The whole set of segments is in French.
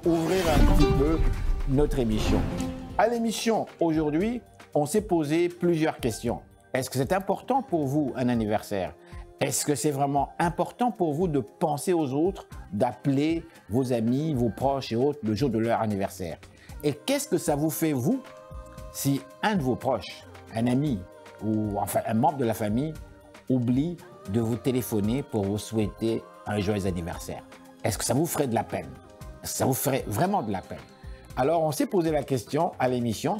ouvrir un petit peu notre émission. À l'émission aujourd'hui, on s'est posé plusieurs questions. Est-ce que c'est important pour vous un anniversaire? Est-ce que c'est vraiment important pour vous de penser aux autres, d'appeler vos amis, vos proches et autres le jour de leur anniversaire? Et qu'est-ce que ça vous fait, vous, si un de vos proches, un ami ou enfin un membre de la famille oublie de vous téléphoner pour vous souhaiter un joyeux anniversaire? Est-ce que ça vous ferait de la peine? Est-ce que ça vous ferait vraiment de la peine? Alors, on s'est posé la question à l'émission.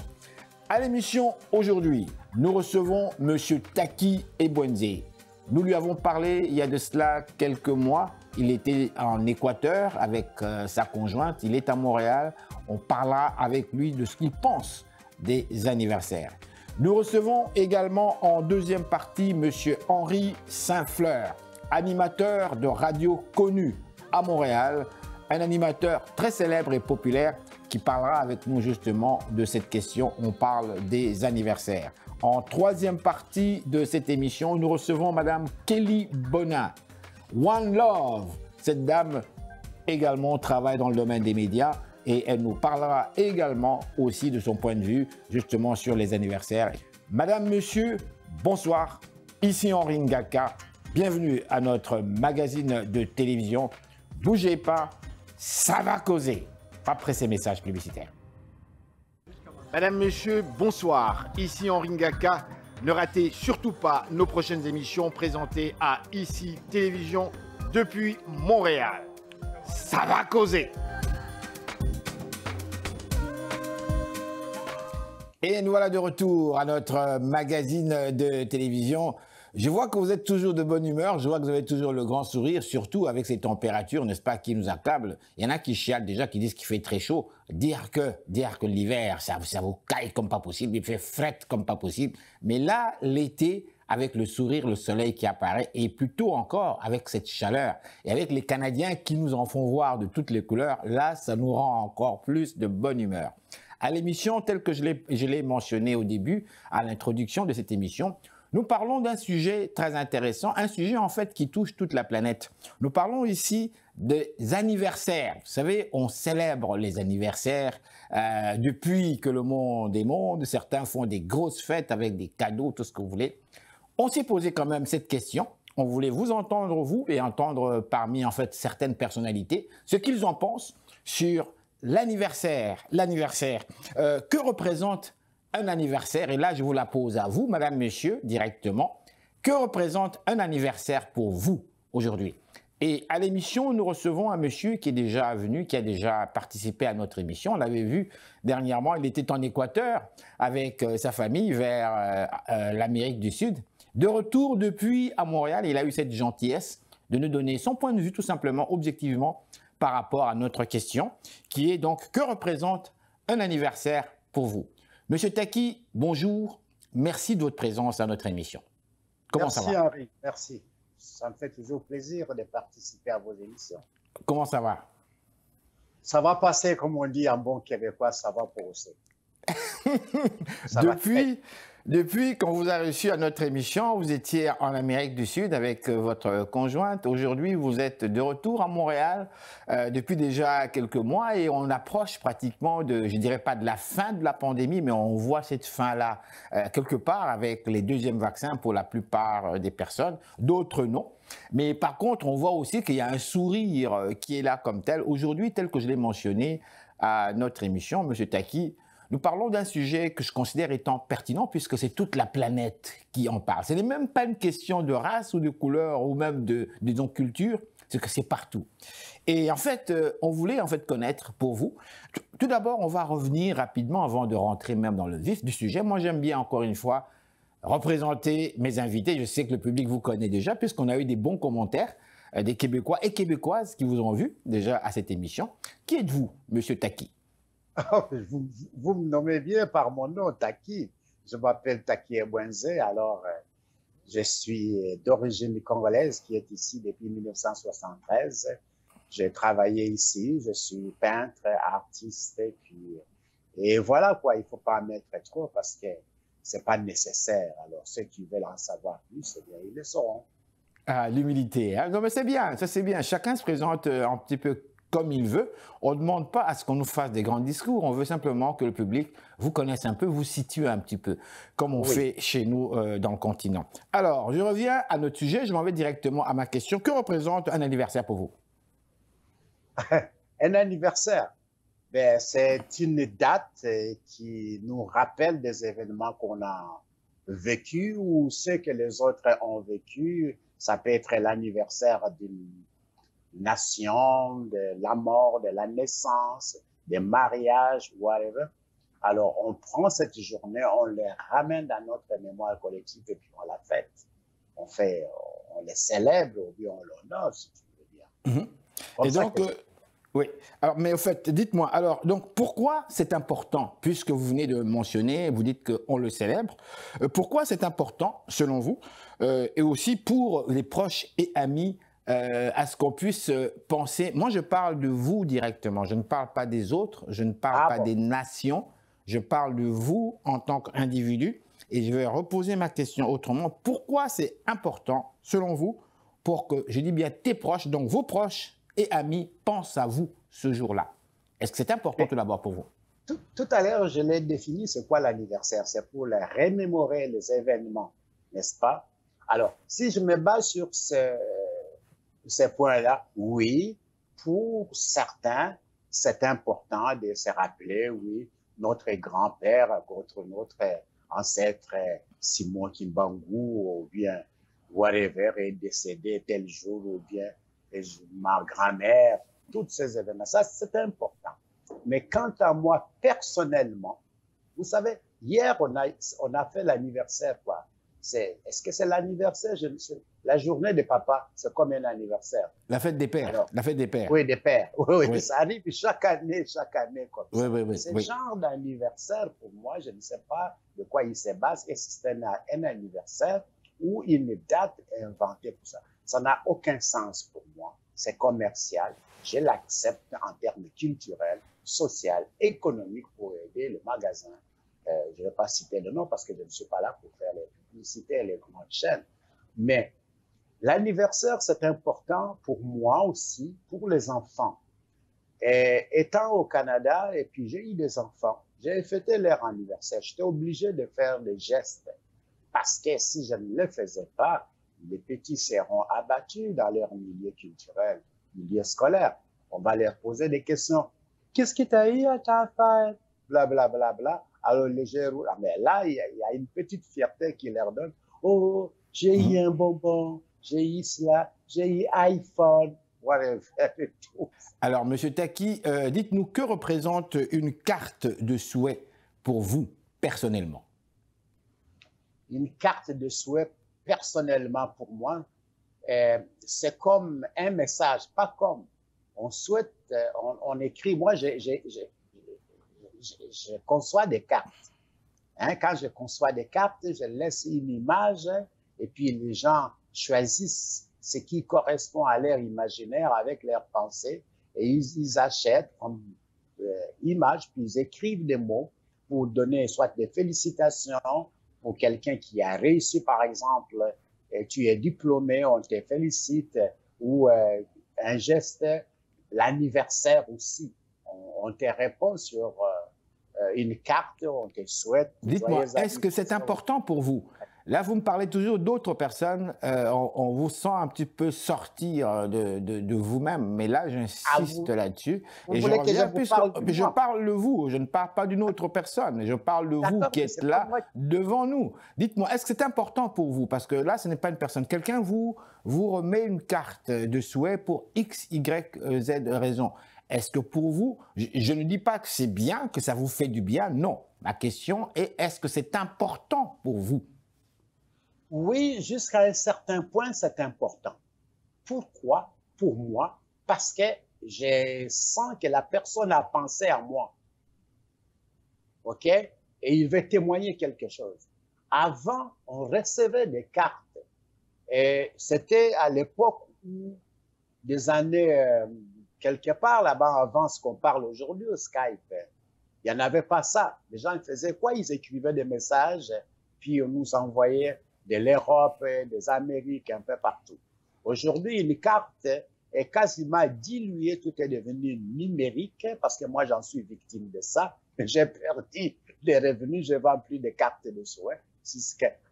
À l'émission aujourd'hui, nous recevons M. Taki Ebouenze. Nous lui avons parlé il y a de cela quelques mois. Il était en Équateur avec sa conjointe. Il est à Montréal. On parlera avec lui de ce qu'il pense des anniversaires. Nous recevons également en deuxième partie M. Henri Saint-Fleur, animateur de radio connu à Montréal, un animateur très célèbre et populaire qui parlera avec nous justement de cette question. On parle des anniversaires. En troisième partie de cette émission, nous recevons Madame Kelly Bonin, One Love. Cette dame également travaille dans le domaine des médias et elle nous parlera également aussi de son point de vue justement sur les anniversaires. Madame, monsieur, bonsoir. Ici Henri Ngaka. Bienvenue à notre magazine de télévision. Bougez pas, ça va causer. Après ces messages publicitaires. Madame, monsieur, bonsoir. Ici Henri Ngaka. Ne ratez surtout pas nos prochaines émissions présentées à ICI Télévision depuis Montréal. Ça va causer. Et nous voilà de retour à notre magazine de télévision. Je vois que vous êtes toujours de bonne humeur, je vois que vous avez toujours le grand sourire, surtout avec ces températures, n'est-ce pas, qui nous accablent. Il y en a qui chialent déjà, qui disent qu'il fait très chaud. Dire que l'hiver, ça vous caille comme pas possible, il fait fret comme pas possible. Mais là, l'été, avec le sourire, le soleil qui apparaît, et plutôt encore avec cette chaleur, et avec les Canadiens qui nous en font voir de toutes les couleurs, là, ça nous rend encore plus de bonne humeur. À l'émission, telle que je l'ai mentionné au début, à l'introduction de cette émission, nous parlons d'un sujet très intéressant, un sujet en fait qui touche toute la planète. Nous parlons ici des anniversaires. Vous savez, on célèbre les anniversaires depuis que le monde est monde. Certains font des grosses fêtes avec des cadeaux, tout ce que vous voulez. On s'est posé quand même cette question. On voulait vous entendre, vous, et entendre parmi en fait certaines personnalités, ce qu'ils en pensent sur l'anniversaire. Que représente un anniversaire? Et là, je vous la pose à vous, madame, monsieur, directement. Que représente un anniversaire pour vous aujourd'hui? Et à l'émission, nous recevons un monsieur qui est déjà venu, qui a déjà participé à notre émission. On l'avait vu dernièrement, il était en Équateur avec sa famille vers l'Amérique du Sud. De retour depuis à Montréal, il a eu cette gentillesse de nous donner son point de vue tout simplement, objectivement, par rapport à notre question, qui est donc, que représente un anniversaire pour vous? Monsieur Taki, bonjour. Merci de votre présence à notre émission. Comment ça va? Merci Henri, merci. Ça me fait toujours plaisir de participer à vos émissions. Comment ça va? Ça va passer, comme on dit en bon québécois, ça va passer. Depuis qu'on vous a reçu à notre émission, vous étiez en Amérique du Sud avec votre conjointe. Aujourd'hui, vous êtes de retour à Montréal depuis déjà quelques mois et on approche pratiquement de, je dirais pas de la fin de la pandémie, mais on voit cette fin-là quelque part avec les deuxièmes vaccins pour la plupart des personnes, d'autres non. Mais par contre, on voit aussi qu'il y a un sourire qui est là comme tel. Aujourd'hui, tel que je l'ai mentionné à notre émission, Monsieur Taki, nous parlons d'un sujet que je considère étant pertinent puisque c'est toute la planète qui en parle. Ce n'est même pas une question de race ou de couleur ou même de culture, c'est que c'est partout. Et en fait, on voulait en fait connaître pour vous. Tout d'abord, on va revenir rapidement avant de rentrer même dans le vif du sujet. Moi, j'aime bien encore une fois représenter mes invités. Je sais que le public vous connaît déjà puisqu'on a eu des bons commentaires des Québécois et Québécoises qui vous ont vu déjà à cette émission. Qui êtes-vous, Monsieur Taki? Vous me nommez bien par mon nom, Taki. Je m'appelle Taki Ebouenze, alors je suis d'origine congolaise qui est ici depuis 1973. J'ai travaillé ici, je suis peintre, artiste, et voilà quoi, il faut pas en mettre trop parce que c'est pas nécessaire. Alors ceux qui veulent en savoir plus, eh bien, ils le sauront. Ah, l'humilité, hein? Non mais c'est bien, ça c'est bien. Chacun se présente un petit peu comme il veut. On ne demande pas à ce qu'on nous fasse des grands discours, on veut simplement que le public vous connaisse un peu, vous situe un petit peu, comme on fait chez nous dans le continent. Alors, je reviens à notre sujet, je m'en vais directement à ma question. Que représente un anniversaire pour vous? Un anniversaire, ben, c'est une date qui nous rappelle des événements qu'on a vécus ou ceux que les autres ont vécus. Ça peut être l'anniversaire d'une nation, de la mort, de la naissance, des mariages, whatever. Alors, on prend cette journée, on les ramène dans notre mémoire collective et puis on la fête. On les célèbre ou bien on l'honore, si tu veux dire. Et donc, oui. Alors, mais au fait, dites-moi, alors, donc, pourquoi c'est important, puisque vous venez de mentionner, vous dites qu'on le célèbre, pourquoi c'est important, selon vous, et aussi pour les proches et amis, à ce qu'on puisse penser, moi je parle de vous directement, je ne parle pas des autres, je ne parle pas des nations, je parle de vous en tant qu'individu, et je vais reposer ma question autrement, pourquoi c'est important, selon vous, pour que, je dis bien tes proches, donc vos proches et amis pensent à vous ce jour-là? Est-ce que c'est important tout d'abord pour vous? Tout à l'heure, je l'ai défini, c'est quoi l'anniversaire? C'est pour les remémorer les événements, n'est-ce pas? Alors, si je me base sur ces points-là, oui, pour certains, c'est important de se rappeler, oui, notre grand-père, notre ancêtre Simon Kimbangu, ou bien whatever, est décédé tel jour, ou bien ma grand-mère, tous ces événements, ça c'est important. Mais quant à moi, personnellement, vous savez, hier, on a fait l'anniversaire, quoi. Est-ce que c'est l'anniversaire? La journée des papas, c'est comme un anniversaire. La fête des pères. Alors, la fête des pères. Oui, des pères. Oui, ça arrive chaque année comme ça. Oui, Ce genre d'anniversaire, pour moi, je ne sais pas de quoi il se base. Est-ce que c'est un anniversaire ou une date inventée pour ça? Ça n'a aucun sens pour moi. C'est commercial. Je l'accepte en termes culturels, sociaux, économiques pour aider le magasin. Je ne vais pas citer le nom parce que je ne suis pas là pour faire les publicités et les grandes chaînes. Mais l'anniversaire, c'est important pour moi aussi, pour les enfants. Et étant au Canada, et puis j'ai eu des enfants, j'ai fêté leur anniversaire. J'étais obligé de faire des gestes parce que si je ne le faisais pas, les petits seront abattus dans leur milieu culturel, milieu scolaire. On va leur poser des questions. Qu'est-ce que tu as eu à ta fête? Bla, bla, bla, bla. Alors, mais là, il y a une petite fierté qui leur donne. Oh, j'ai eu un bonbon, j'ai eu cela, j'ai eu iPhone, whatever. Alors, Monsieur Taki, dites-nous, que représente une carte de souhait pour vous, personnellement? Une carte de souhait, personnellement, pour moi, c'est comme un message, pas comme. On souhaite, on écrit, moi, je conçois des cartes. Quand je conçois des cartes, je laisse une image et puis les gens choisissent ce qui correspond à leur imaginaire avec leurs pensées et ils achètent comme image, puis ils écrivent des mots pour donner soit des félicitations pour quelqu'un qui a réussi, par exemple, et tu es diplômé, on te félicite, ou un geste, l'anniversaire aussi. On te répond sur une carte, on te souhaite. Dites-moi, est-ce que c'est important pour vous? Là, vous me parlez toujours d'autres personnes, on vous sent un petit peu sortir de vous-même, mais là, j'insiste là-dessus. Et je reviens plus, je parle de vous, je ne parle pas d'une autre personne, je parle de vous qui êtes là devant nous. Dites-moi, est-ce que c'est important pour vous? Parce que là, ce n'est pas une personne. Quelqu'un vous remet une carte de souhait pour X, Y, Z raison. Est-ce que pour vous, je ne dis pas que c'est bien, que ça vous fait du bien, non. Ma question est, est-ce que c'est important pour vous? Oui, jusqu'à un certain point, c'est important. Pourquoi? Pour moi, parce que je sens que la personne a pensé à moi. OK? Et il veut témoigner quelque chose. Avant, on recevait des cartes. Et c'était à l'époque où, des années, quelque part là-bas avant ce qu'on parle aujourd'hui au Skype, il n'y en avait pas ça. Les gens faisaient quoi? Ils écrivaient des messages, puis on nous envoyait de l'Europe, des Amériques, un peu partout. Aujourd'hui, une carte est quasiment dilué, tout est devenu numérique, parce que moi, j'en suis victime de ça. J'ai perdu des revenus, je vends plus de cartes de soins.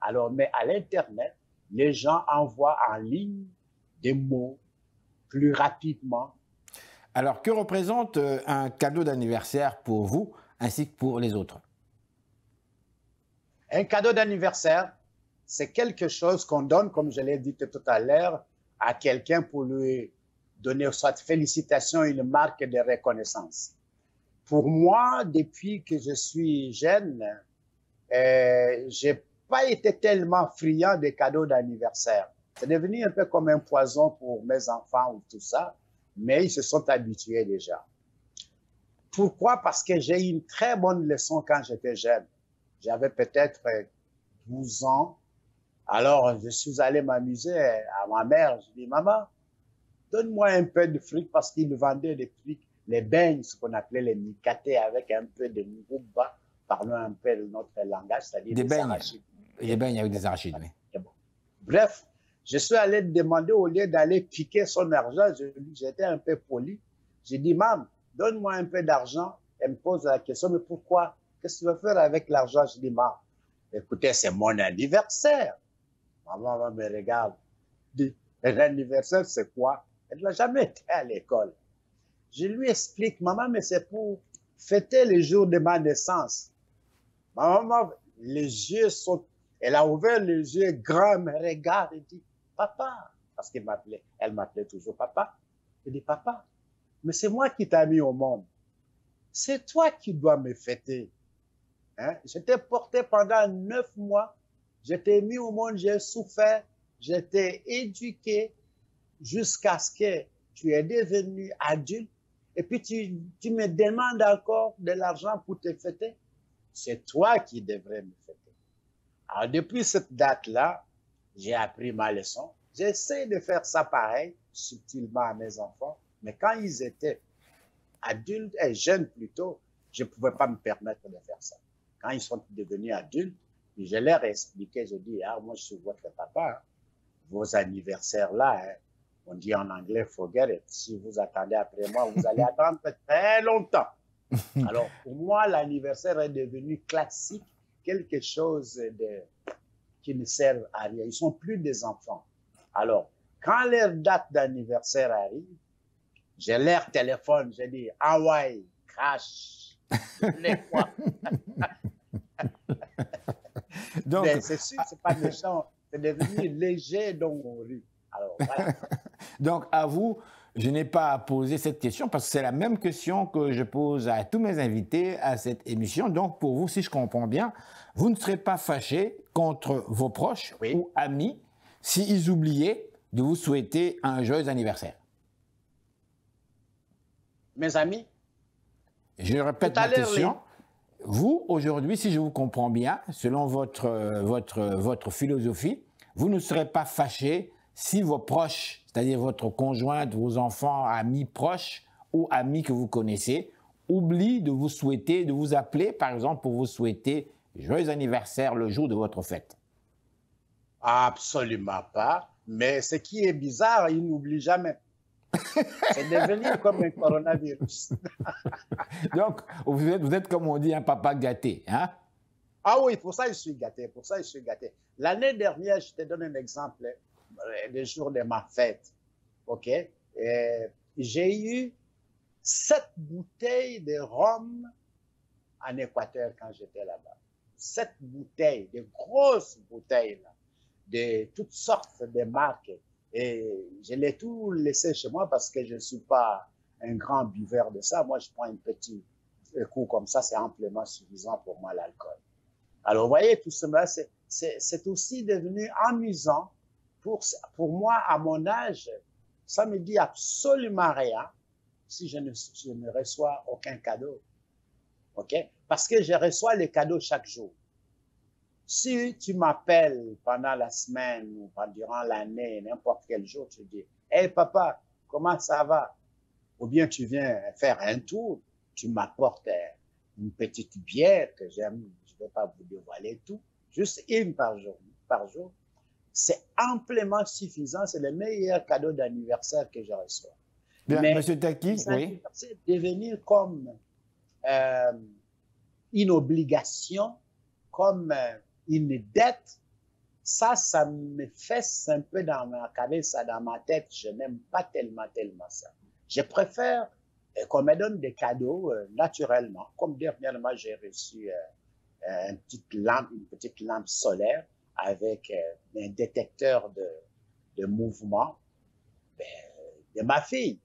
Alors, mais à l'Internet, les gens envoient en ligne des mots plus rapidement. Alors, que représente un cadeau d'anniversaire pour vous ainsi que pour les autres? Un cadeau d'anniversaire, c'est quelque chose qu'on donne, comme je l'ai dit tout à l'heure, à quelqu'un pour lui donner soit félicitations, une marque de reconnaissance. Pour moi, depuis que je suis jeune, j'ai pas été tellement friand des cadeaux d'anniversaire. C'est devenu un peu comme un poison pour mes enfants ou tout ça, mais ils se sont habitués déjà. Pourquoi? Parce que j'ai eu une très bonne leçon quand j'étais jeune. J'avais peut-être 12 ans. Alors, je suis allé m'amuser à ma mère. Je dis, maman, donne-moi un peu de fric parce qu'ils vendaient des frics, les beignes, ce qu'on appelait les mikaté avec un peu de mouba, parlons un peu de notre langage, c'est-à-dire des beignes. arachides. Des beignes avec des arachides, oui. Bon. Bref, je suis allé demander, au lieu d'aller piquer son argent, j'étais un peu poli. J'ai dit, maman, donne-moi un peu d'argent. Elle me pose la question, mais pourquoi? Qu'est-ce que tu veux faire avec l'argent? Je dis, maman, écoutez, c'est mon anniversaire. Maman me regarde, dit, l'anniversaire, c'est quoi? Elle n'a jamais été à l'école. Je lui explique, maman, mais c'est pour fêter le jour de ma naissance. Maman, les yeux sont, elle a ouvert les yeux grands, me regarde et dit, papa, parce elle m'appelait toujours papa. Elle dit, papa, mais c'est moi qui t'ai mis au monde. C'est toi qui dois me fêter. Hein? J'étais porté pendant 9 mois. J'étais mis au monde, j'ai souffert, j'étais éduqué jusqu'à ce que tu es devenu adulte. Et puis tu me demandes encore de l'argent pour te fêter. C'est toi qui devrais me fêter. Alors depuis cette date-là, j'ai appris ma leçon. J'essaie de faire ça pareil, subtilement à mes enfants. Mais quand ils étaient adultes et jeunes plutôt, je ne pouvais pas me permettre de faire ça. Quand ils sont devenus adultes, je leur ai expliqué, je dis, ah, moi je suis votre papa, hein. Vos anniversaires là, hein, on dit en anglais, forget it. Si vous attendez après moi, vous allez attendre très longtemps. Alors, pour moi, l'anniversaire est devenu classique, quelque chose qui ne sert à rien. Ils sont plus des enfants. Alors, quand leur date d'anniversaire arrive, je leur téléphone, je dis, Hawaii, crash, les quoi. Donc, c'est sûr, c'est pas méchant, c'est devenu léger dans mon rue. Alors, voilà. Donc, à vous, je n'ai pas à poser cette question parce que c'est la même question que je pose à tous mes invités à cette émission. Donc, pour vous, si je comprends bien, vous ne serez pas fâché contre vos proches ou amis s'ils oubliaient de vous souhaiter un joyeux anniversaire. Mes amis? Je répète ma question. Vous, aujourd'hui, si je vous comprends bien, selon votre philosophie, vous ne serez pas fâché si vos proches, c'est-à-dire votre conjointe, vos enfants, amis proches ou amis que vous connaissez, oublient de vous souhaiter, de vous appeler, par exemple, pour vous souhaiter joyeux anniversaire le jour de votre fête. Absolument pas. Mais ce qui est bizarre, ils n'oublient jamais. C'est devenu comme un coronavirus. Donc, vous êtes, comme on dit, un papa gâté, hein? Ah oui, pour ça, je suis gâté. Pour ça, je suis gâté. L'année dernière, je te donne un exemple, le jour de ma fête. OK? J'ai eu 7 bouteilles de rhum en Équateur quand j'étais là-bas. 7 bouteilles, de grosses bouteilles, là, de toutes sortes de marques. Et je l'ai tout laissé chez moi parce que je ne suis pas un grand buveur de ça. Moi, je prends un petit coup comme ça, c'est amplement suffisant pour moi, l'alcool. Alors, vous voyez, tout cela, c'est aussi devenu amusant. Pour moi, à mon âge, ça me dit absolument rien si je ne reçois aucun cadeau. OK? Parce que je reçois les cadeaux chaque jour. Si tu m'appelles pendant la semaine ou durant l'année, n'importe quel jour, tu dis, « Hey papa, comment ça va? » Ou bien tu viens faire un tour, tu m'apportes une petite bière que j'aime, je ne vais pas vous dévoiler tout, juste une par jour. c'est amplement suffisant. C'est le meilleur cadeau d'anniversaire que je reçois. Bien, Mais Monsieur Taki, oui. c'est devenir comme une obligation, comme une dette, ça me fesse un peu dans ma cabeza, dans ma tête. Je n'aime pas tellement ça. Je préfère qu'on me donne des cadeaux naturellement. Comme dernièrement, j'ai reçu une petite lampe solaire avec un détecteur de mouvement de ma fille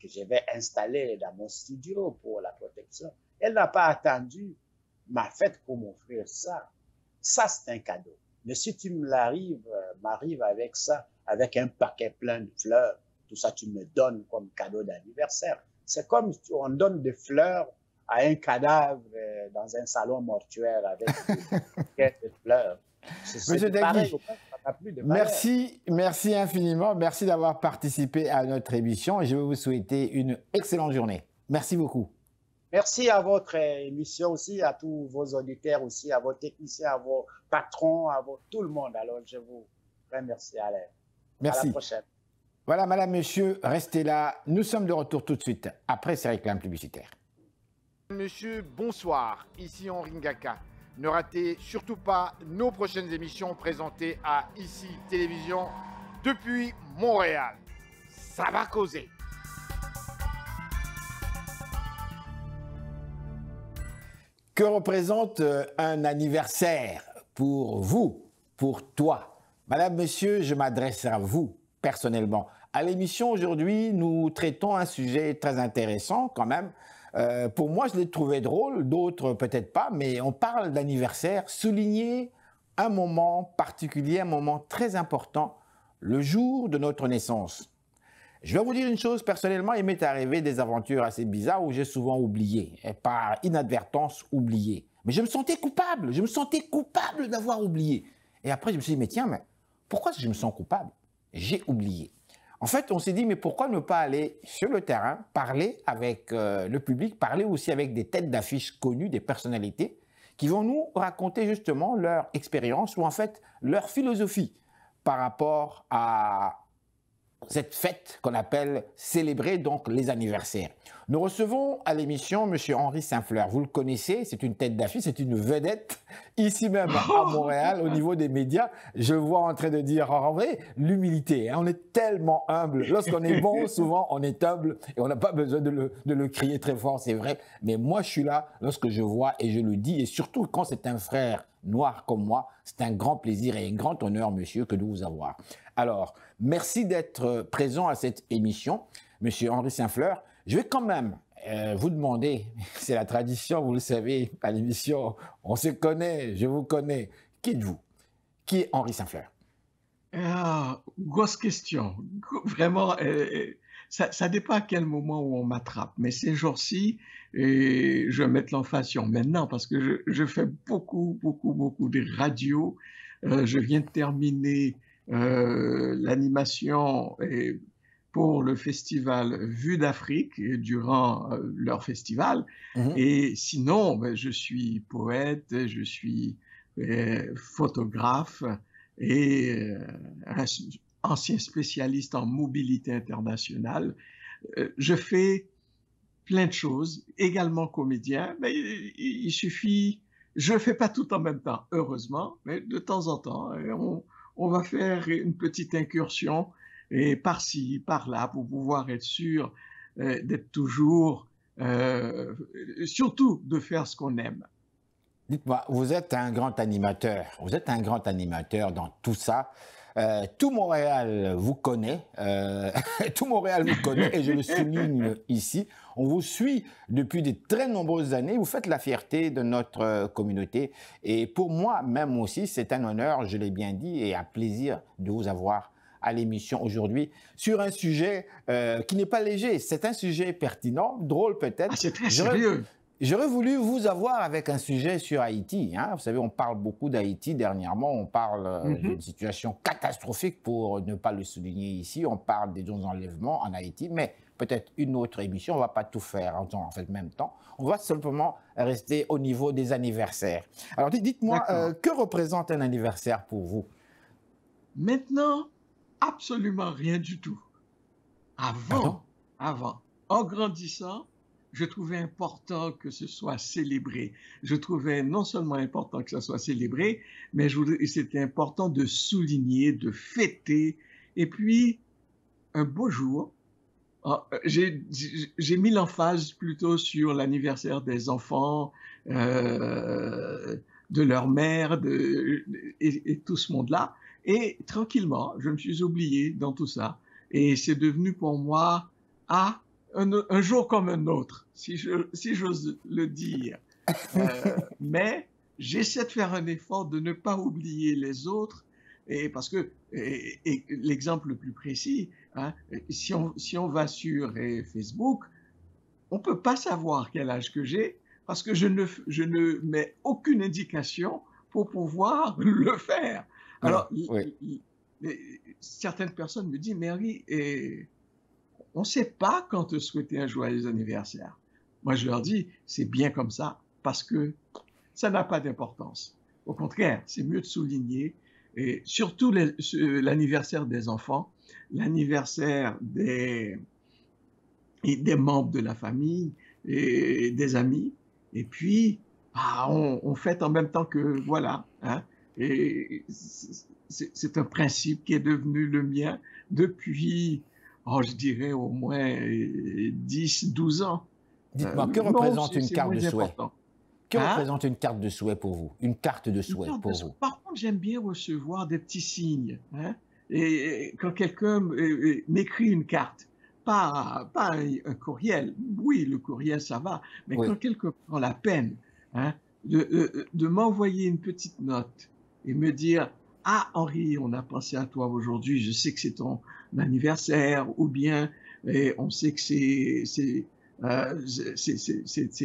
que je vais installer dans mon studio pour la protection. Elle n'a pas attendu ma fête pour m'offrir ça. Ça, c'est un cadeau. Mais si tu m'arrives avec ça, avec un paquet plein de fleurs, tout ça, tu me donnes comme cadeau d'anniversaire. C'est comme si on donne des fleurs à un cadavre dans un salon mortuaire avec des paquets de fleurs. Monsieur Taki, merci infiniment. Merci d'avoir participé à notre émission et je vais vous souhaiter une excellente journée. Merci beaucoup. Merci à votre émission aussi, à tous vos auditeurs aussi, à vos techniciens, à vos patrons, tout le monde. Alors, je vous remercie, Alain. Merci. À la prochaine. Voilà, madame, monsieur, restez là. Nous sommes de retour tout de suite, après ces réclames publicitaires. Monsieur, bonsoir. Ici Henri Ngaka. Ne ratez surtout pas nos prochaines émissions présentées à ICI Télévision depuis Montréal. Ça va causer. Que représente un anniversaire pour vous, pour toi? Madame, monsieur, je m'adresse à vous personnellement. À l'émission aujourd'hui, nous traitons un sujet très intéressant quand même. Pour moi, je l'ai trouvé drôle, d'autres peut-être pas, mais on parle d'anniversaire, souligner un moment particulier, un moment très important, le jour de notre naissance. Je vais vous dire une chose, personnellement, il m'est arrivé des aventures assez bizarres où j'ai souvent oublié, et par inadvertance oublié. Mais je me sentais coupable d'avoir oublié. Et après, je me suis dit, mais tiens, mais pourquoi je me sens coupable? J'ai oublié. En fait, on s'est dit, mais pourquoi ne pas aller sur le terrain, parler avec le public, parler aussi avec des têtes d'affiche connues, des personnalités, qui vont nous raconter justement leur expérience ou en fait leur philosophie par rapport à cette fête qu'on appelle célébrer donc les anniversaires. Nous recevons à l'émission M. Henri Saint-Fleur. Vous le connaissez, c'est une tête d'affiche, c'est une vedette ici même à Montréal au niveau des médias. Je le vois en train de dire, en vrai, l'humilité. Hein, on est tellement humble. Lorsqu'on est bon, souvent on est humble et on n'a pas besoin de le crier très fort, c'est vrai. Mais moi, je suis là lorsque je vois et je le dis, et surtout quand c'est un frère noir comme moi, c'est un grand plaisir et un grand honneur, monsieur, que de vous avoir. Alors, merci d'être présent à cette émission, monsieur Henri Saint-Fleur. Je vais quand même vous demander, c'est la tradition, vous le savez, à l'émission, on se connaît, je vous connais. Qui êtes-vous? Qui est Henri Saint-Fleur? Grosse question. Vraiment, ça dépend à quel moment où on m'attrape. Mais ces jours-ci, je vais mettre l'emphase sur maintenant parce que je fais beaucoup de radio. Je viens de terminer l'animation pour le festival Vue d'Afrique durant leur festival. Et sinon, ben, je suis poète, je suis photographe et ancien spécialiste en mobilité internationale. Je fais plein de choses, également comédien, mais il suffit, je ne fais pas tout en même temps, heureusement, mais de temps en temps, on va faire une petite incursion et par-ci, par-là, pour pouvoir être sûr d'être toujours, surtout de faire ce qu'on aime. Dites-moi, vous êtes un grand animateur, dans tout ça. Tout Montréal vous connaît, tout Montréal vous connaît et je le souligne ici. On vous suit depuis de très nombreuses années, vous faites la fierté de notre communauté et pour moi même aussi c'est un honneur, je l'ai bien dit, et un plaisir de vous avoir à l'émission aujourd'hui sur un sujet qui n'est pas léger, c'est un sujet pertinent, drôle peut-être. Ah, c'est très sérieux. J'aurais voulu vous avoir avec un sujet sur Haïti. Hein. Vous savez, on parle beaucoup d'Haïti dernièrement. On parle d'une situation catastrophique, pour ne pas le souligner ici. On parle des enlèvements en Haïti, mais peut-être une autre émission. On ne va pas tout faire en fait même temps. On va simplement rester au niveau des anniversaires. Alors, dites-moi, que représente un anniversaire pour vous? Maintenant, absolument rien du tout. Avant, en grandissant, je trouvais important que ce soit célébré. Je trouvais non seulement important que ça soit célébré, mais c'était important de souligner, de fêter. Et puis, un beau jour, j'ai mis l'emphase plutôt sur l'anniversaire des enfants, de leur mère, et tout ce monde-là. Et tranquillement, je me suis oublié dans tout ça. Et c'est devenu pour moi, un jour comme un autre, si j'ose le dire. Mais j'essaie de faire un effort de ne pas oublier les autres, et parce que et l'exemple le plus précis, hein, si on va sur Facebook, on peut pas savoir quel âge que j'ai parce que je ne mets aucune indication pour pouvoir le faire. Alors, certaines personnes me disent, Mary, on ne sait pas quand te souhaiter un joyeux anniversaire. Moi, je leur dis, c'est bien comme ça, parce que ça n'a pas d'importance. Au contraire, c'est mieux de souligner, et surtout l'anniversaire des enfants, l'anniversaire des membres de la famille et des amis, et puis on fête en même temps que, voilà, hein, et c'est un principe qui est devenu le mien depuis, je dirais au moins 10, 12 ans. Dites-moi, que représente une carte de souhait? Que représente une carte de souhait pour vous? Une carte de souhait pour vous? Par contre, j'aime bien recevoir des petits signes. Hein? Et quand quelqu'un m'écrit une carte, pas un courriel, oui, le courriel, ça va, mais quand quelqu'un prend la peine, hein, de m'envoyer une petite note et me dire « Ah, Henri, on a pensé à toi aujourd'hui, je sais que c'est ton anniversaire, ou bien on sait que c'est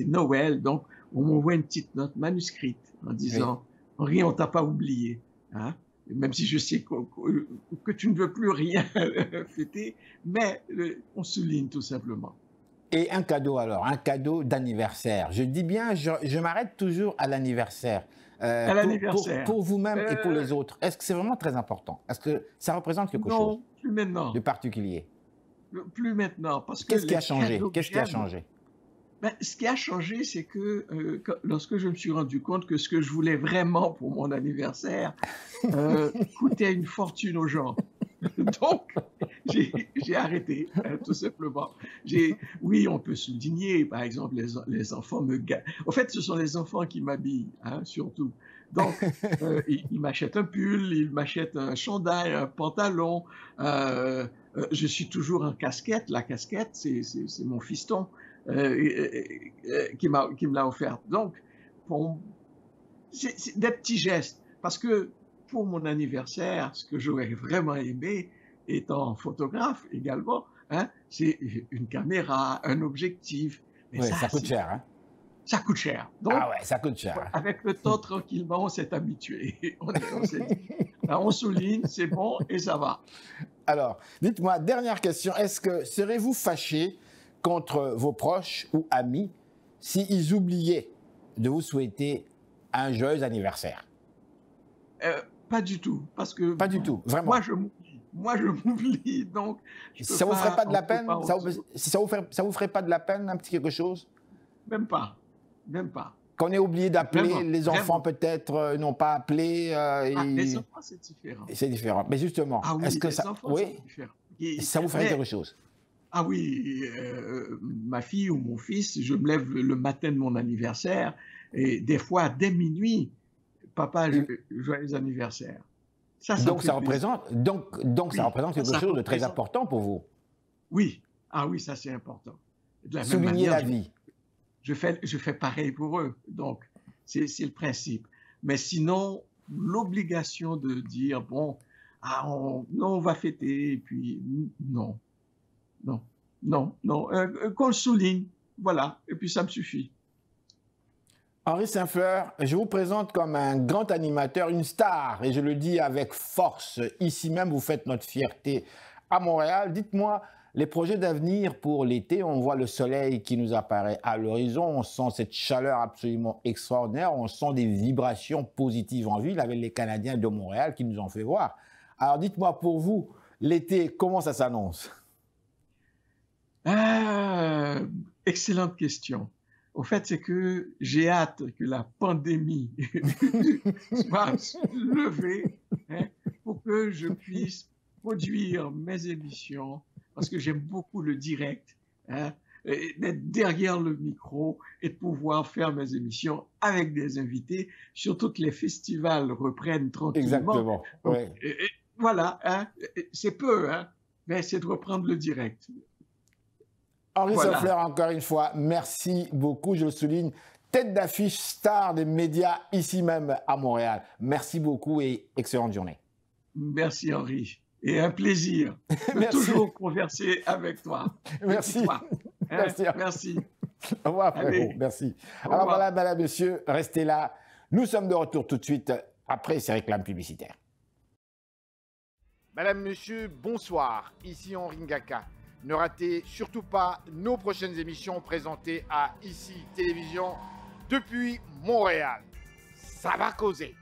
Noël, donc on m'envoie une petite note manuscrite en disant « Henri, on t'a pas oublié. Hein? » Même si je sais que tu ne veux plus rien fêter, mais on souligne tout simplement. Et un cadeau alors, un cadeau d'anniversaire. Je dis bien, je m'arrête toujours à l'anniversaire. À l'anniversaire. Pour vous-même et pour les autres. Est-ce que c'est vraiment très important? Est-ce que ça représente quelque chose? Non, plus maintenant. De particulier? Plus maintenant. Qu'est-ce qui a changé? Qu'est-ce qui a changé? Ben, ce qui a changé, c'est que lorsque je me suis rendu compte que ce que je voulais vraiment pour mon anniversaire coûtait une fortune aux gens. Donc, j'ai arrêté, tout simplement. Oui, on peut souligner, par exemple, les enfants me gâtent. En fait, ce sont les enfants qui m'habillent, hein, surtout. Donc, ils m'achètent un pull, ils m'achètent un chandail, un pantalon. Je suis toujours en casquette. La casquette, c'est mon fiston qui me l'a offerte. Donc, c'est des petits gestes. Parce que pour mon anniversaire, ce que j'aurais vraiment aimé, étant photographe également, hein, c'est une caméra, un objectif. Mais ça coûte cher. Hein? Ça coûte cher. Donc, ça coûte cher. Avec le temps, tranquillement, on s'est habitué. On s'est dit, on souligne, c'est bon et ça va. Alors, dites-moi, dernière question, est-ce que serez-vous fâché contre vos proches ou amis s'ils oubliaient de vous souhaiter un joyeux anniversaire? Pas du tout, parce que pas du tout, vraiment. Moi, je m'oublie, donc ça vous ferait pas de la peine? Ça vous ferait pas de la peine, un petit quelque chose? Même pas, même pas. Qu'on ait oublié d'appeler les enfants, peut-être n'ont pas appelé. Les enfants, c'est différent. C'est différent. Mais justement, est-ce que ça, ça vous ferait quelque chose? Ah oui, ma fille ou mon fils, je me lève le matin de mon anniversaire et des fois dès minuit. Papa, joyeux anniversaire. Donc ça représente quelque chose de très important pour vous. Oui, oui, ça c'est important. De la même manière, la vie. Je fais pareil pour eux. Donc c'est le principe. Mais sinon, l'obligation de dire bon, on va fêter et puis non, qu'on le souligne, voilà, et puis ça me suffit. Henri Saint-Fleur, je vous présente comme un grand animateur, une star, et je le dis avec force. Ici même, vous faites notre fierté à Montréal. Dites-moi, les projets d'avenir pour l'été, on voit le soleil qui nous apparaît à l'horizon, on sent cette chaleur absolument extraordinaire, on sent des vibrations positives en ville avec les Canadiens de Montréal qui nous ont fait voir. Alors dites-moi, pour vous, l'été, comment ça s'annonce? Excellente question. Au fait, c'est que j'ai hâte que la pandémie soit levée, hein, pour que je puisse produire mes émissions, parce que j'aime beaucoup le direct, hein, d'être derrière le micro et de pouvoir faire mes émissions avec des invités, surtout que les festivals reprennent tranquillement. Exactement. Donc, Ouais. voilà, hein, c'est peu, hein, mais c'est de reprendre le direct. Henri Voilà. Soeffler, encore une fois, merci beaucoup. Je le souligne, tête d'affiche star des médias ici même à Montréal. Merci beaucoup et excellente journée. Merci Henri. Et un plaisir de Merci. toujours converser avec toi. Merci. Toi, hein? Merci. Merci. Au revoir, frérot. Allez. Merci. Au Alors revoir. voilà, madame, monsieur, restez là. Nous sommes de retour tout de suite après ces réclames publicitaires. Madame, monsieur, bonsoir. Ici Henri Ngaka. Ne ratez surtout pas nos prochaines émissions présentées à ICI Télévision depuis Montréal. Ça va causer.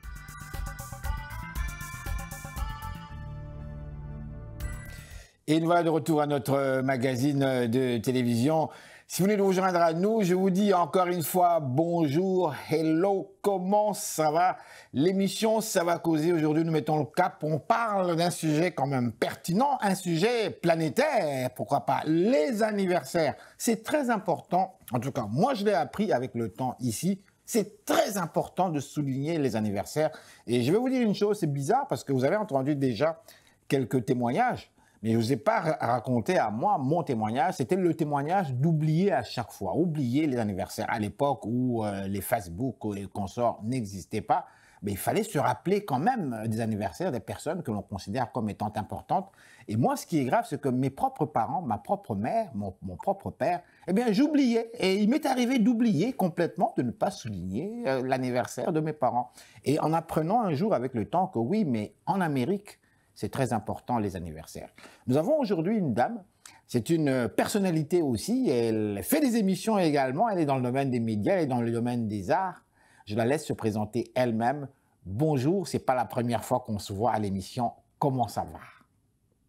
Et nous voilà de retour à notre magazine de télévision. Si vous venez de vous joindre à nous, je vous dis encore une fois bonjour, hello, comment ça va? L'émission Ça va causer. Aujourd'hui, nous mettons le cap. On parle d'un sujet quand même pertinent, un sujet planétaire, pourquoi pas, les anniversaires. C'est très important, en tout cas, moi je l'ai appris avec le temps ici, c'est très important de souligner les anniversaires. Et je vais vous dire une chose, c'est bizarre parce que vous avez entendu déjà quelques témoignages. Mais je ne vous ai pas raconté à moi mon témoignage. C'était le témoignage d'oublier à chaque fois, oublier les anniversaires. À l'époque où les Facebook et les consorts n'existaient pas, mais il fallait se rappeler quand même des anniversaires des personnes que l'on considère comme étant importantes. Et moi, ce qui est grave, c'est que mes propres parents, ma propre mère, mon propre père, eh bien, j'oubliais. Et il m'est arrivé d'oublier complètement, de ne pas souligner l'anniversaire de mes parents. Et en apprenant un jour avec le temps que oui, mais en Amérique, c'est très important, les anniversaires. Nous avons aujourd'hui une dame, c'est une personnalité aussi, elle fait des émissions également, elle est dans le domaine des médias, elle est dans le domaine des arts. Je la laisse se présenter elle-même. Bonjour, c'est pas la première fois qu'on se voit à l'émission. Comment ça va?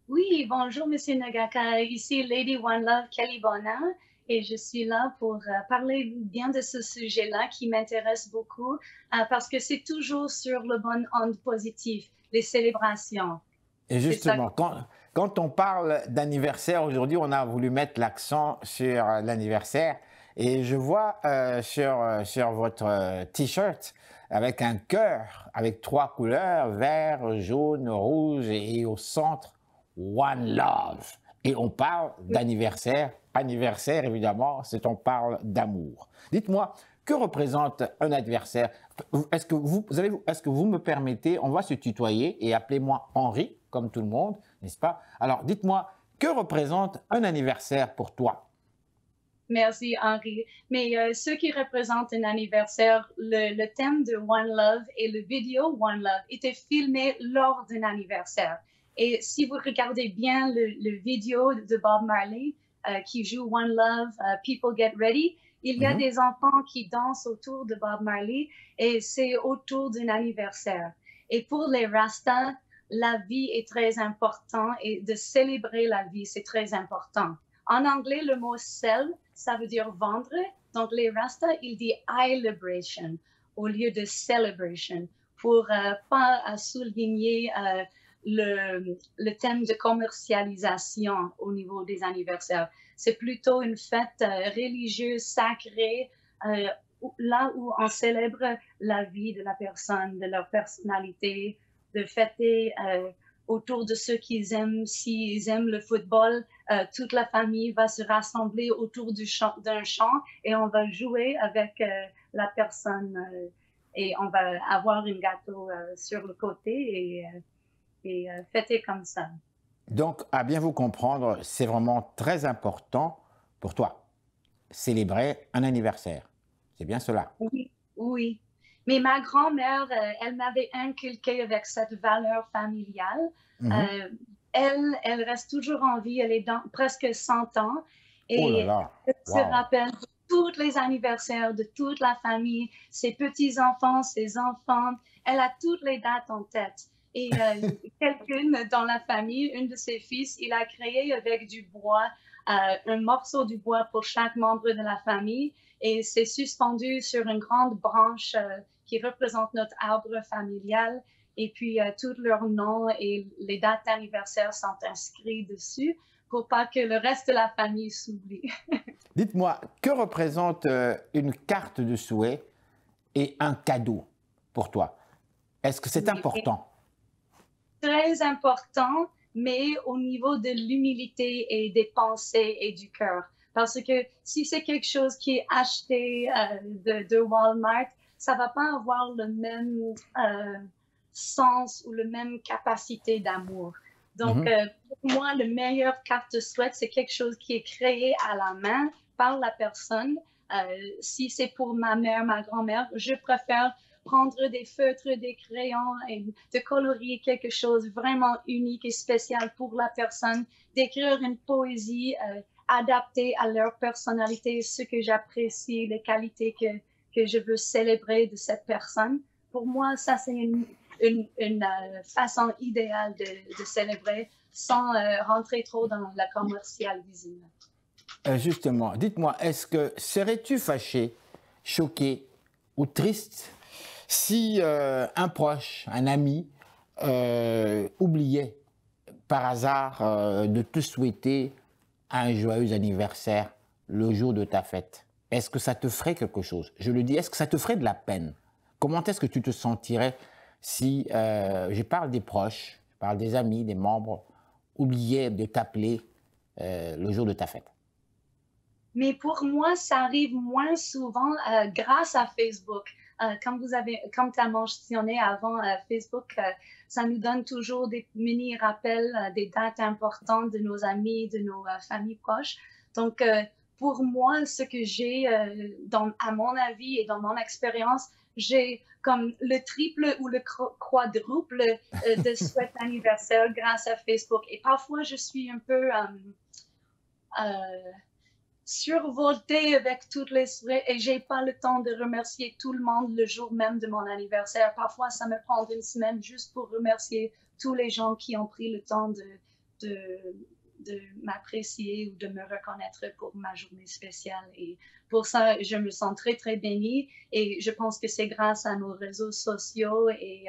Oui, bonjour Monsieur Ngaka, ici Lady One Love Kelly Bona et je suis là pour parler bien de ce sujet-là qui m'intéresse beaucoup parce que c'est toujours sur le bon onde positif, les célébrations. Et justement, quand on parle d'anniversaire, aujourd'hui, on a voulu mettre l'accent sur l'anniversaire. Et je vois sur votre T-shirt avec un cœur, avec 3 couleurs, vert, jaune, rouge et au centre, One Love. Et on parle d'anniversaire. Anniversaire, évidemment, c'est on parle d'amour. Dites-moi, que représente un anniversaire? Est-ce que vous me permettez, on va se tutoyer et appelez-moi Henri, comme tout le monde, n'est-ce pas? Alors, dites-moi, que représente un anniversaire pour toi? Merci Henri. Mais ce qui représente un anniversaire, le thème de One Love et le vidéo One Love était filmé lors d'un anniversaire. Et si vous regardez bien le vidéo de Bob Marley qui joue One Love, People Get Ready, il y a des enfants qui dansent autour de Bob Marley et c'est autour d'un anniversaire. Et pour les Rastas, la vie est très importante et de célébrer la vie, c'est très important. En anglais, le mot cel, ça veut dire vendre. Donc, les Rastas, ils disent celebration au lieu de celebration pour pas souligner le thème de commercialisation au niveau des anniversaires. C'est plutôt une fête religieuse sacrée, là où on célèbre la vie de la personne, de leur personnalité, de fêter autour de ceux qu'ils aiment. S'ils aiment le football, toute la famille va se rassembler autour d'un champ et on va jouer avec la personne et on va avoir un gâteau sur le côté et fêter comme ça. Donc, à bien vous comprendre, c'est vraiment très important pour toi, célébrer un anniversaire. C'est bien cela? Oui, oui. Mais ma grand-mère, elle m'avait inculqué avec cette valeur familiale. Elle reste toujours en vie, elle est dans presque 100 ans. Et oh là là. Elle se rappelle de tous les anniversaires de toute la famille, ses petits-enfants, ses enfants. Elle a toutes les dates en tête. Et quelqu'un dans la famille, une de ses fils, il a créé avec du bois, un morceau du bois pour chaque membre de la famille et c'est suspendu sur une grande branche qui représente notre arbre familial. Et puis, tous leurs noms et les dates d'anniversaire sont inscrits dessus pour pas que le reste de la famille s'oublie. Dites-moi, que représente une carte de souhait et un cadeau pour toi? Est-ce que c'est important? Très important, mais au niveau de l'humilité et des pensées et du cœur. Parce que si c'est quelque chose qui est acheté de Walmart, ça va pas avoir le même sens ou la même capacité d'amour. Donc, pour moi, le meilleur carte de souhait, c'est quelque chose qui est créé à la main par la personne. Si c'est pour ma mère, ma grand-mère, je préfère prendre des feutres, des crayons et de colorier quelque chose vraiment unique et spécial pour la personne, d'écrire une poésie adaptée à leur personnalité, ce que j'apprécie, les qualités que je veux célébrer de cette personne. Pour moi, ça, c'est une façon idéale de célébrer sans rentrer trop dans la commercialisation. Justement, dites-moi, est-ce que serais-tu fâché, choqué ou triste si un proche, un ami, oubliait par hasard de te souhaiter un joyeux anniversaire le jour de ta fête? Est-ce que ça te ferait quelque chose? Je le dis, est-ce que ça te ferait de la peine? Comment est-ce que tu te sentirais si, je parle des proches, je parle des amis, des membres, oubliaient de t'appeler le jour de ta fête? Mais pour moi, ça arrive moins souvent grâce à Facebook. Comme tu as mentionné avant, Facebook, ça nous donne toujours des mini-rappels des dates importantes de nos amis, de nos familles proches. Donc, pour moi, ce que j'ai, à mon avis et dans mon expérience, j'ai comme le triple ou le quadruple de souhaits d'anniversaire grâce à Facebook. Et parfois, je suis un peu survoltée avec toutes les souhaits et j'ai pas le temps de remercier tout le monde le jour même de mon anniversaire. Parfois, ça me prend une semaine juste pour remercier tous les gens qui ont pris le temps de m'apprécier ou de me reconnaître pour ma journée spéciale. Et pour ça, je me sens très, très bénie et je pense que c'est grâce à nos réseaux sociaux et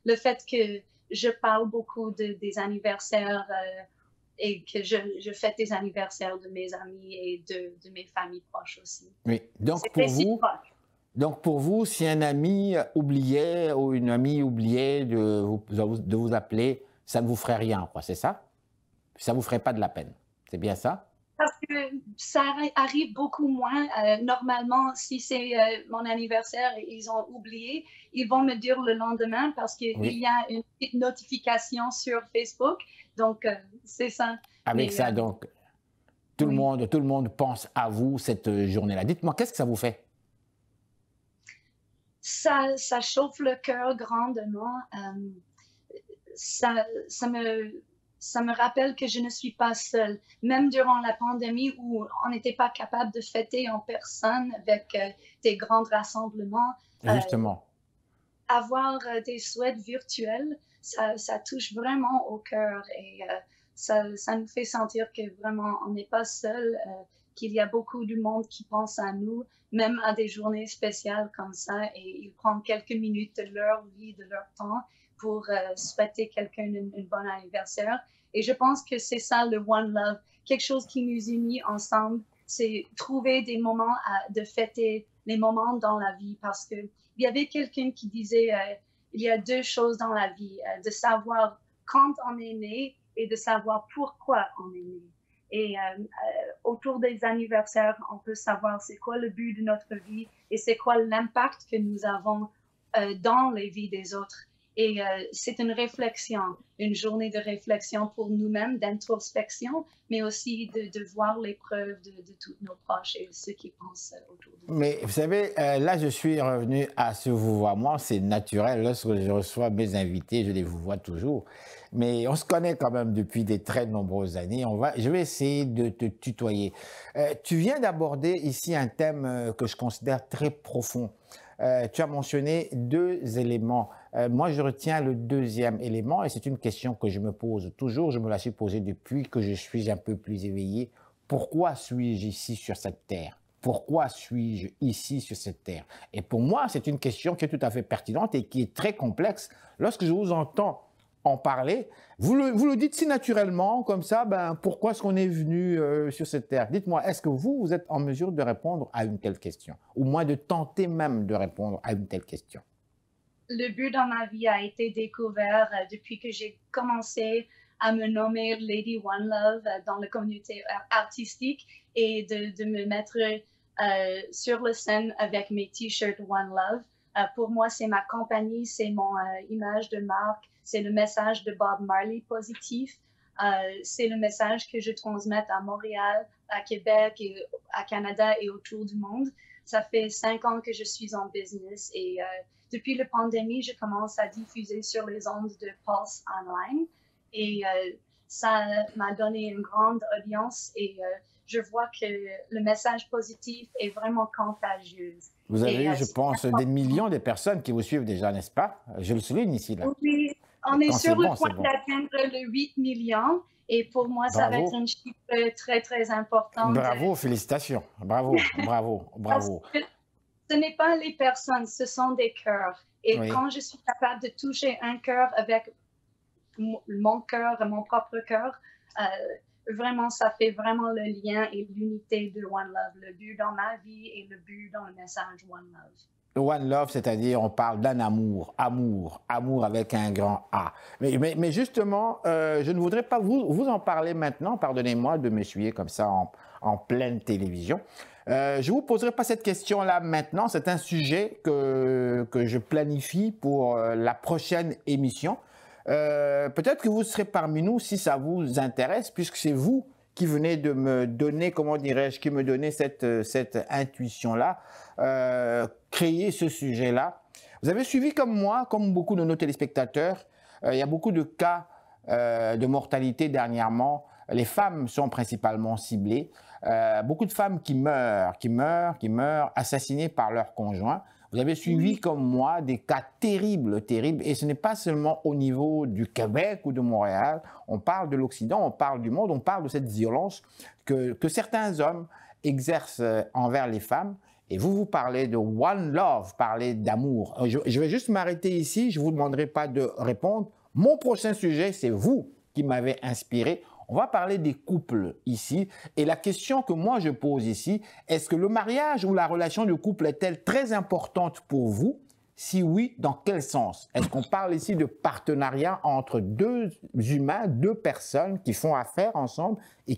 le fait que je parle beaucoup des anniversaires et que je fête des anniversaires de mes amis et de mes familles proches aussi. Oui, donc pour vous, si un ami oubliait ou une amie oubliait de vous appeler, ça ne vous ferait rien, quoi, c'est ça? Ça ne vous ferait pas de la peine, c'est bien ça? Parce que ça arrive beaucoup moins. Normalement, si c'est mon anniversaire et ils ont oublié, ils vont me dire le lendemain parce qu'il y a une petite notification sur Facebook. Donc, c'est ça. Avec ça, donc, tout le monde pense à vous cette journée-là. Dites-moi, qu'est-ce que ça vous fait? Ça chauffe le cœur grandement. Ça me rappelle que je ne suis pas seule. Même durant la pandémie où on n'était pas capable de fêter en personne avec des grands rassemblements. Justement. Avoir des souhaits virtuels, ça touche vraiment au cœur et ça nous fait sentir que vraiment on n'est pas seul, qu'il y a beaucoup de monde qui pense à nous, même à des journées spéciales comme ça et ils prennent quelques minutes de leur vie, de leur temps pour souhaiter quelqu'un un bon anniversaire. Et je pense que c'est ça le One Love, quelque chose qui nous unit ensemble, c'est trouver des moments de fêter les moments dans la vie parce que il y avait quelqu'un qui disait il y a deux choses dans la vie, de savoir quand on est né et de savoir pourquoi on est né. Et autour des anniversaires, on peut savoir c'est quoi le but de notre vie et c'est quoi l'impact que nous avons dans les vies des autres. Et c'est une réflexion, une journée de réflexion pour nous-mêmes, d'introspection, mais aussi de voir les preuves de tous nos proches et ceux qui pensent autour de nous. Mais vous savez, là, je suis revenu à ce vouvoiement. C'est naturel. Lorsque je reçois mes invités, je les vouvoie toujours. Mais on se connaît quand même depuis de très nombreuses années. Je vais essayer de te tutoyer. Tu viens d'aborder ici un thème que je considère très profond. tu as mentionné deux éléments. Moi, je retiens le deuxième élément et c'est une question que je me pose toujours. Je me la suis posée depuis que je suis un peu plus éveillé. Pourquoi suis-je ici sur cette terre? Pourquoi suis-je ici sur cette terre? Et pour moi, c'est une question qui est tout à fait pertinente et qui est très complexe. Lorsque je vous entends en parler, vous le dites si naturellement, comme ça, ben, pourquoi est-ce qu'on est venu sur cette terre? Dites-moi, est-ce que vous êtes en mesure de répondre à une telle question? Ou moins de tenter même de répondre à une telle question? Le but dans ma vie a été découvert depuis que j'ai commencé à me nommer Lady One Love dans la communauté artistique et de me mettre sur la scène avec mes t-shirts One Love. Pour moi, c'est ma compagnie, c'est mon image de marque, c'est le message de Bob Marley positif, c'est le message que je transmets à Montréal, à Québec, et à Canada et autour du monde. Ça fait 5 ans que je suis en business et depuis la pandémie, je commence à diffuser sur les ondes de Pulse Online et ça m'a donné une grande audience et je vois que le message positif est vraiment contagieux. Vous avez eu, je pense, des millions de personnes qui vous suivent déjà, n'est-ce pas? Je le souligne ici. Là. Oui, on est sur le point d'atteindre le 8 millions et pour moi, ça va être un chiffre très, très important. Bravo, félicitations. Bravo, bravo, bravo. Ce n'est pas les personnes, ce sont des cœurs. Et quand je suis capable de toucher un cœur avec mon cœur, mon propre cœur, vraiment, ça fait vraiment le lien et l'unité de One Love, le but dans ma vie et le but dans le message One Love. One Love, c'est-à-dire on parle d'un amour, amour avec un grand A. Mais justement, je ne voudrais pas vous en parler maintenant, pardonnez-moi de m'essuyer comme ça en pleine télévision. Je ne vous poserai pas cette question-là maintenant, c'est un sujet que je planifie pour la prochaine émission. Peut-être que vous serez parmi nous si ça vous intéresse, puisque c'est vous qui venez de me donner, comment dirais-je, qui me donnez cette intuition-là, créer ce sujet-là. Vous avez suivi comme moi, comme beaucoup de nos téléspectateurs, il y a beaucoup de cas de mortalité dernièrement. Les femmes sont principalement ciblées. Beaucoup de femmes qui meurent, assassinées par leur conjoint. Vous avez suivi comme moi des cas terribles, et ce n'est pas seulement au niveau du Québec ou de Montréal. On parle de l'Occident, on parle du monde, on parle de cette violence que certains hommes exercent envers les femmes. Et vous parlez de One Love, parlez d'amour. Je vais juste m'arrêter ici, je ne vous demanderai pas de répondre. Mon prochain sujet, c'est vous qui m'avez inspiré. On va parler des couples ici. Et la question que moi je pose ici, est-ce que le mariage ou la relation de couple est-elle très importante pour vous? Si oui, dans quel sens? Est-ce qu'on parle ici de partenariat entre deux humains, deux personnes qui font affaire ensemble et